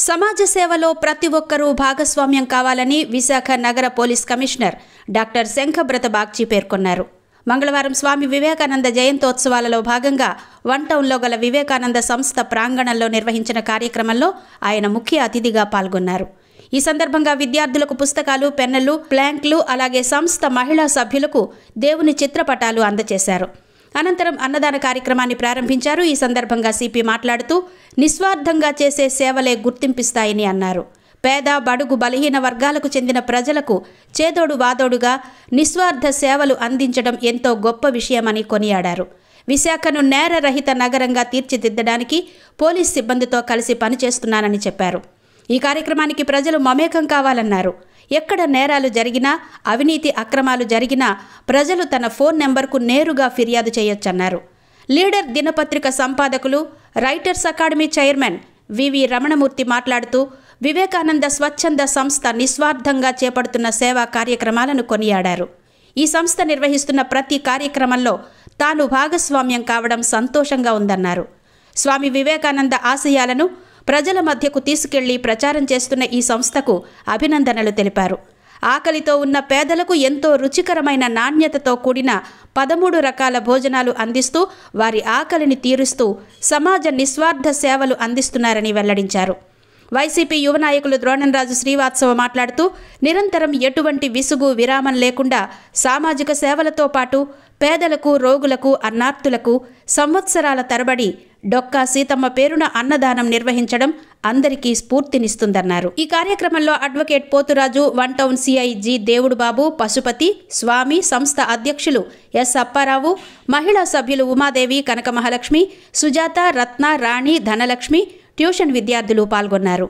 సమాజ సేవలో ప్రతి ఒక్కరూ భాగస్వామ్యం కావాలని విశాఖ నగర police commissioner doctor Shankhabrata Bagchi పేర్కొన్నారు. మంగళవారం స్వామి వివేకానంద జయంతోత్సవాలలో భాగంగా వన్ టౌన్లో గల వివేకానంద సంస్థ ప్రాంగణంలో నిర్వహించిన కార్యక్రమంలో ఆయన ముఖ్య అతిథిగా పాల్గొన్నారు. ఈ సందర్భంగా విద్యార్థులకు పుస్తకాలు, పెన్నులు, ప్లాంక్లు, అలాగే సంస్థ మహిళా సభ్యులకు దేవుని చిత్రపటాలు అందజేశారు. అనంతరం అన్నదాన కార్యక్రమాన్ని ప్రారంభించారు. ఈ సందర్భంగా సిపి మాట్లాడుతూ నిస్వార్థంగా చేసే సేవలే గుర్తింపిస్తాయని అన్నారు. పేద, బడుగు, బలహీన వర్గాలకు చెందిన ప్రజలకు చేదోడు వాదోడుగా నిస్వార్థ సేవలు అందించడం ఎంతో గొప్ప విషయమని కొనియాడారు. విశాఖను నేరరహిత నగరంగా తీర్చిదిద్దడానికి పోలీస్ సిబ్బందితో కలిసి పనిచేస్తున్నానని చెప్పారు. ఈ కార్యక్రమానికి ప్రజలు మమేకం కావాలన్నారు. ఎక్కడ నేరాలు జరిగినా, అవినీతి అక్రమాలు జరిగినా ప్రజలు తన ఫోన్ నెంబర్కు నేరుగా ఫిర్యాదు చేయొచ్చన్నారు. లీడర్ దినపత్రిక సంపాదకులు, రైటర్స్ అకాడమీ చైర్మన్ వివి రమణమూర్తి మాట్లాడుతూ వివేకానంద స్వచ్ఛంద సంస్థ నిస్వార్థంగా చేపడుతున్న సేవా కార్యక్రమాలను కొనియాడారు. ఈ సంస్థ నిర్వహిస్తున్న ప్రతి కార్యక్రమంలో తాను భాగస్వామ్యం కావడం సంతోషంగా ఉందన్నారు. స్వామి వివేకానంద ఆశయాలను ప్రజల మధ్యకు తీసుకెళ్లి ప్రచారం చేస్తున్న ఈ సంస్థకు అభినందనలు తెలిపారు. ఆకలితో ఉన్న పేదలకు ఎంతో రుచికరమైన నాణ్యతతో కూడిన 13 రకాల భోజనాలు అందిస్తూ వారి ఆకలిని తీరుస్తూ సమాజ నిస్వార్థ సేవలు అందిస్తున్నారని వెల్లడించారు. వైసీపీ యువ నాయకులు ద్రోణంరాజు శ్రీవాత్సవ మాట్లాడుతూ నిరంతరం ఎటువంటి విసుగు, విరామం లేకుండా సామాజిక సేవలతో పాటు పేదలకు, రోగులకు, అన్నార్తులకు సంవత్సరాల తరబడి డొక్కా సీతమ్మ పేరున అన్నదానం నిర్వహించడం అందరికీ స్ఫూర్తినిస్తుందన్నారు. ఈ కార్యక్రమంలో advocate Poturaju, one town CI G Devudubabu, Pasupathi, Swami, సంస్థ అధ్యక్షులు ఎస్ అప్పారావు, మహిళా సభ్యులు ఉమాదేవి, కనక మహాలక్ష్మి, సుజాత, రత్న, రాణి, ధనలక్ష్మి, ట్యూషన్ విద్యార్థులు పాల్గొన్నారు.